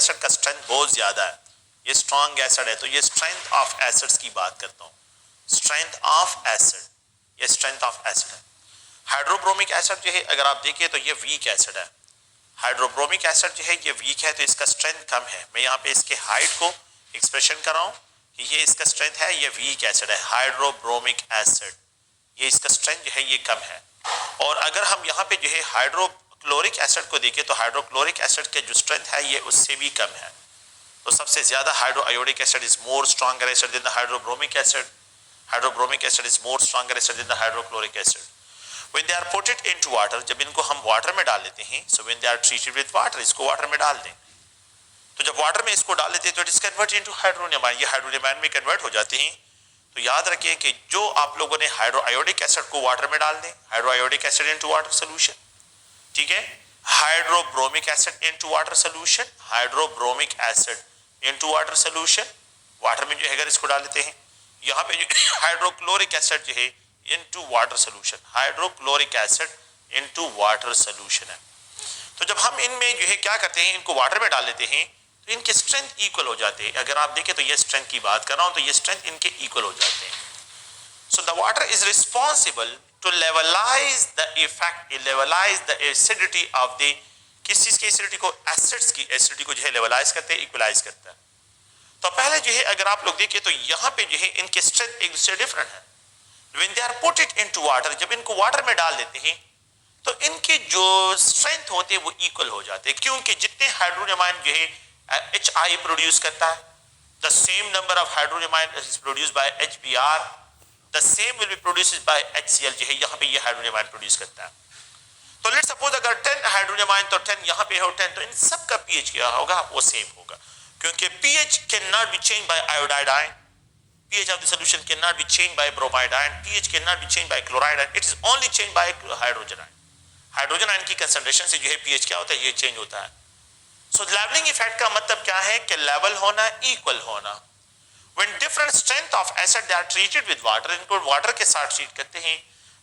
Acid का strength बहुत ज्यादा है, ये स्ट्रॉन्ग एसिड है, तो ये स्ट्रेंथ ऑफ एसिड्स की बात करता हूँ, स्ट्रेंथ ऑफ एसिड, ये स्ट्रेंथ ऑफ एसिड है। हाइड्रोब्रोमिक एसिड जो है अगर आप देखिए तो ये वीक एसिड है, हाइड्रोब्रोमिक एसिड जो है ये वीक है, तो इसका स्ट्रेंथ कम है। मैं यहाँ पे इसके हाइट को एक्सप्रेशन कर रहा हूँ कि ये इसका स्ट्रेंथ है, ये वीक एसिड है हाइड्रोब्रोमिक एसिड, ये इसका स्ट्रेंथ जो है ये कम है। और अगर हम यहाँ पे जो है हाइड्रोक्लोरिक एसिड को देखें तो हाइड्रोक्लोरिक एसिड के जो स्ट्रेंथ है ये उससे भी कम है। तो सबसे ज्यादा hydroiodic acid is more stronger acid than the hydrobromic acid, hydrobromic acid is more stronger acid than the hydrochloric acid. When they are put it into water, जब इनको हम वाटर में डाल लेते हैं, so when they are treated with water, इसको water में डाल दें, तो जब वाटर में इसको डाल लेते हैं तो it is converted into hydronium ion, ये हाइड्रोनियम आयन में कन्वर्ट हो जाते हैं। तो याद रखें कि जो आप लोगों ने हाइड्रोआयोडिक एसिड को वाटर में डाल दें, hydroiodic acid into water solution, ठीक है, hydrobromic acid into water solution, hydrobromic acid into water solution, water में जो है अगर इसको डाल लेते हैं, यहाँ पे जो हाइड्रोक्लोरिक एसिड जो है into water solution, hydrochloric acid into water solution है। तो जब हम इनमें जो है क्या करते हैं, इनको वाटर में डाल लेते हैं तो इनके स्ट्रेंथ इक्वल हो जाते हैं। अगर आप देखें तो ये स्ट्रेंथ की बात कर रहा हूं तो ये स्ट्रेंथ इनके इक्वल हो जाते हैं। So the water is responsible to levelize the effect, levelize the acidity of the, किस चीज की एसिडिटी को, एसिड्स की एसिडिटी को जो है लेवलाइज करते हैं, इक्वलाइज करता है। तो पहले जो है अगर आप लोग देखें तो यहाँ पे जो है इनके स्ट्रेंथ एक दूसरे डिफरेंट है। When they are put it into water, जब इनको वाटर में डाल देते हैं तो इनके जो स्ट्रेंथ होते हैं वो इक्वल हो जाते हैं, क्योंकि जितने हाइड्रोनियम आयन जो है HI प्रोड्यूस करता है, the same number of hydrogen ion is produced by HBr, the same will be produced by HCl, जो है यहाँ पे ये हाइड्रोनियम आयन प्रोड्यूस करता है। तो लेट्स सपोज अगर 10 हाइड्रोनियम आयन तो 10 यहाँ पे हो 10, तो इन सब का pH क्या होगा, वो सेम होगा, क्योंकि pH cannot be changed by iodide ion, pH of the solution cannot be changed by bromide ion, pH cannot be changed by chloride ion, it is only changed by hydrogen ion। Hydrogen ion की concentration से जो है pH क्या होता है, ये change होता है। सो लेवलिंग इफेक्ट का मतलब क्या है कि लेवल होना, इक्वल होना। When different strength of acid they are treated with water, इनको वाटर के साथ ट्रीट करते हैं,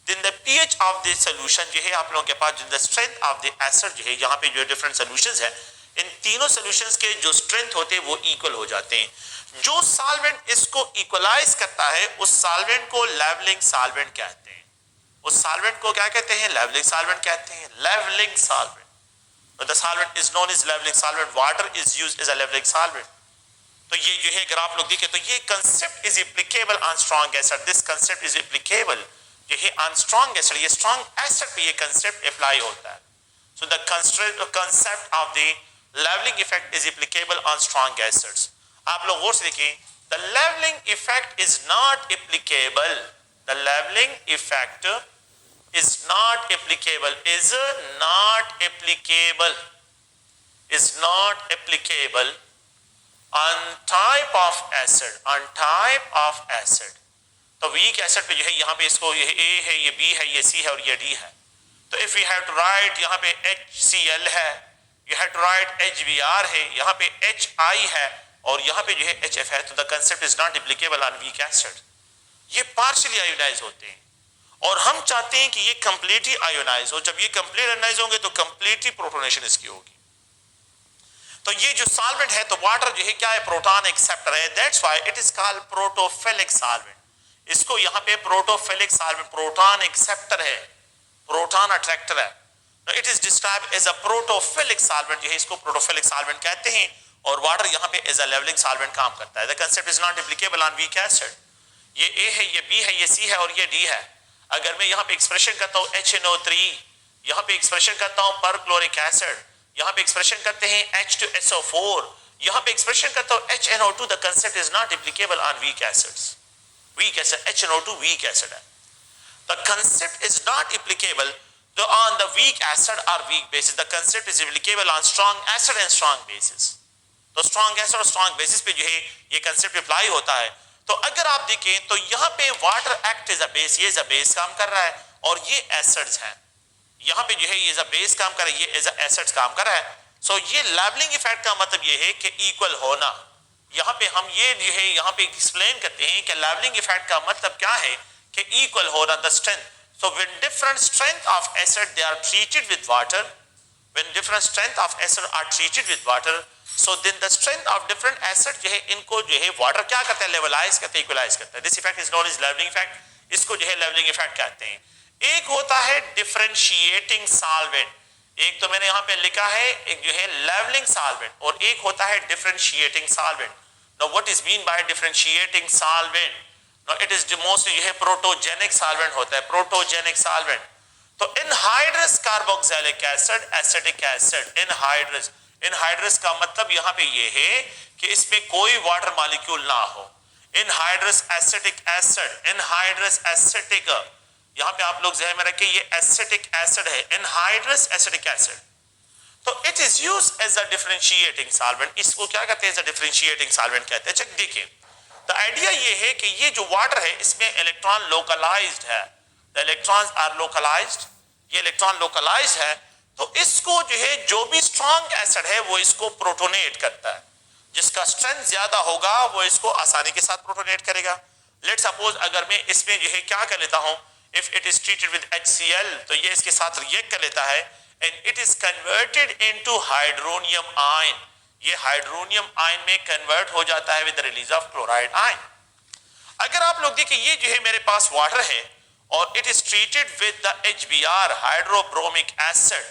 then the pH of the solution जो है आप लोगों के पास, the strength of the acid जो है, यहाँ पे जो डिफरेंट सॉल्यूशंस है, इन तीनों सॉल्यूशंस के जो स्ट्रेंथ होते हैं वो इक्वल हो जाते हैं। जो सॉल्वेंट इसको इक्वलाइज करता है उस सॉल्वेंट को लेवलिंग सॉल्वेंट कहते हैं। उस सॉल्वेंट को क्या कहते हैं, लेवलिंग सॉल्वेंट कहते हैं, levelling solvent. The solvent is known as leveling solvent, water is used as a leveling solvent। तो ये जो है अगर आप लोग देखें तो ये concept is applicable on strong acid, this concept is applicable जो है on strong acid, ये strong acid पे ये concept apply होता है। So the concept of the leveling effect is applicable on strong acids। आप लोग गौर से देखें, the leveling effect is not applicable, the leveling effect is not applicable, is not applicable, is not applicable on type of acid, on type of acid। तो weak acid पे जो है यहाँ पे इसको ये A है, ये B है, ये C है और ये D है। तो if we have to write यहाँ पे HCl है, you have to write HBr है, यहाँ पे HI है और यहाँ पे जो है HF है, तो the concept is not applicable on weak acid। ये partially ionized होते हैं और हम चाहते हैं कि ये कंप्लीटली आयोनाइज हो। जब ये कंप्लीट आयोनाइज होंगे तो कंप्लीटली प्रोटोनेशन इसकी होगी। तो ये जो सॉल्वेंट है तो वाटर जो है क्या है, प्रोटॉन एक्सेप्टर है, that's why it is called protophilic solvent. इसको यहाँ पे प्रोटोफिलिक सॉल्वेंट, प्रोटॉन एक्सेप्टर है, प्रोटॉन अट्रैक्टर है। It is describe as a protophilic solvent, जो है इसको प्रोटोफिलिक सॉल्वेंट कहते हैं और वाटर यहाँ पे एज अ लेवलिंग सॉल्वेंट काम करता है। The concept is not applicable on weak acid. ये A है, ये B है, ये C है और ये D है। अगर मैं यहाँ पे एक्सप्रेशन करता हूँ HNO3, यहाँ पे एक्सप्रेशन करता हूँ पर क्लोरिक एसिड, यहाँ पे एक्सप्रेशन करते हैं H2SO4, यहाँ पे एक्सप्रेशन करता हूँ HNO2, the concept is not applicable on weak acids. Weak acid HNO2 weak acid है। The concept is not applicable on the weak acid और weak basis, the concept is applicable on strong acid and strong basis. तो strong acid और strong basis पे जो है ये concept apply होता है। तो अगर आप देखें तो यहाँ पे water act is a base, ये एज अ बेस काम कर रहा है और ये एसिड्स हैं, यहाँ पे जो है ये एज अ बेस काम कर रहा है, ये एज अ एसिड्स काम कर रहा है। सो ये लेवलिंग इफेक्ट का मतलब ये है कि इक्वल होना। यहाँ पे हम ये जो है यहाँ पे एक्सप्लेन करते हैं कि लेवलिंग इफेक्ट का मतलब क्या है कि इक्वल होना, the strength. So when different strength of acid they are treated with water, when different strength of acid are treated with water, so then the strength of different acid जो है इनको जो है वाटर क्या करता है, लेवलाइज करता है, इक्वलाइज करता है। This effect is known as levelling effect, इसको जो है लेवलिंग इफेक्ट कहते हैं। एक होता है डिफरेंशिएटिंग सॉल्वेंट, एक तो मैंने यहां पे लिखा है एक जो है लेवलिंग सॉल्वेंट, और एक होता है differentiating solvent. Now what is mean by differentiating solvent? Now it is mostly जो है प्रोटोजेनिक सॉल्वेंट होता है, प्रोटोजेनिक सॉल्वेंट। तो anhydrous carboxylic acid, acetic acid, anhydrous, anhydrous का मतलब यहां पे ये है कि इसमें कोई वाटर मॉलिक्यूल ना हो। Anhydrous acetic acid, anhydrous acetic, यहां पे आप लोग ज़हन में रखें ये एसिटिक एसिड है, एनहाइड्रस एसिटिक एसिड। तो it is use as a differentiating solvent, इसको क्या कहते हैं, डिफरेंशिएटिंग सॉल्वेंट कहते हैं। चेक देखिए, द आइडिया ये है कि ये जो वाटर है इसमें इलेक्ट्रॉन लोकलाइज्ड है, द इलेक्ट्रॉन्स आर लोकलाइज्ड, ये इलेक्ट्रॉन लोकलाइज्ड है, तो इसको जो है जो भी स्ट्रॉन्ग एसिड है वो इसको प्रोटोनेट करता है, जिसका स्ट्रेंथ ज्यादा होगा वो इसको आसानी के साथ प्रोटोनेट करेगा। लेट सपोज अगर मैं इसमें जो है क्या कर लेता हूं, if it is treated with HCl, तो ये इसके साथ रिएक्ट कर लेता है and it is converted into hydronium ion, ये हाइड्रोनियम आयन में कन्वर्ट हो जाता है with the release of chloride ion. अगर आप लोग देखिए ये जो है मेरे पास वाटर है और it is treated with the HBr, hydrobromic acid,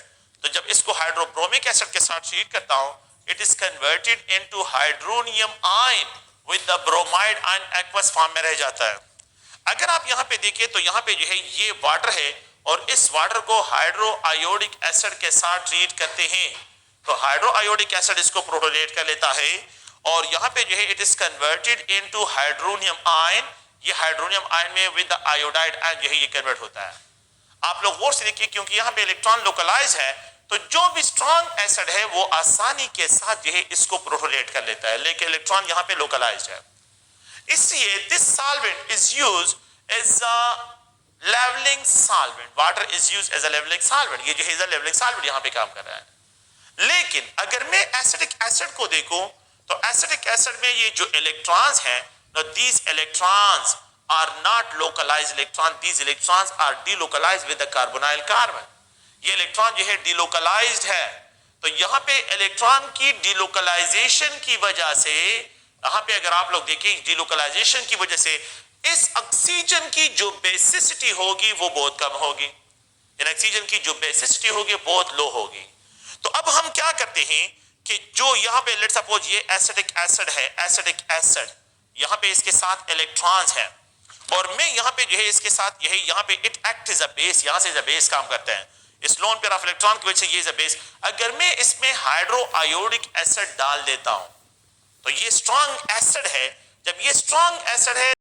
तो जब इसको हाइड्रोब्रोमिक एसिड के साथ ट्रीट करता हूं, it is converted into hydronium ion with the bromide ion, aqueous form में रह जाता है। अगर आप यहां पे देखिए तो यहां पे जो है ये वाटर है और इस वाटर को हाइड्रो आयोडिक एसिड के साथ ट्रीट करते हैं, तो हाइड्रो आयोडिक एसिड इसको प्रोटोनेट कर लेता है और यहां पे जो है it is converted into hydronium ion, ये हाइड्रोनियम आयन में विद द आयोडाइड आयन जो है ये कन्वर्ट होता है। आप लोग गौर से देखिए, क्योंकि यहां पे इलेक्ट्रॉन लोकलाइज है तो जो भी स्ट्रॉन्ग एसिड है वो आसानी के साथ जो है इसको प्रोटोनेट कर लेता है, लेकिन इलेक्ट्रॉन यहां पे लोकलाइज है। इसलिए this solvent is used as a levelling solvent, water is used as a levelling solvent, ये जो है इज अ लेवलिंग सॉल्वेंट यहां पे काम कर रहा है। लेकिन अगर मैं एसिटिक एसिड को देखूं तो एसिटिक एसिड में ये जो इलेक्ट्रॉन्स हैं, these electrons are not localized electron, these electrons are delocalized with the carbonyl carbon, ये इलेक्ट्रॉन जो है डिलोकलाइज्ड है। तो यहां पे इलेक्ट्रॉन की डिलोकलाइजेशन की वजह से, यहां पे अगर आप लोग देखें डिलोकलाइजेशन की वजह से इस ऑक्सीजन की जो बेसिसिटी होगी वो बहुत कम होगी, इन ऑक्सीजन की जो बेसिसिटी होगी बहुत लो होगी। तो अब हम क्या करते हैं कि जो यहां पे लेट्स सपोज ये एसिटिक एसिड है, एसिटिक एसिड यहां पे इसके साथ इलेक्ट्रॉन्स है और मैं यहां पे जो है इसके साथ यही यहां पे it act is a base, यहां से इज अ बेस काम करते हैं, इस लोन पेयर ऑफ इलेक्ट्रॉन की वजह से ये इज अ बेस। अगर मैं इसमें हाइड्रो आयोडिक एसिड डाल देता हूं तो ये स्ट्रॉन्ग एसिड है, जब ये स्ट्रॉन्ग एसिड है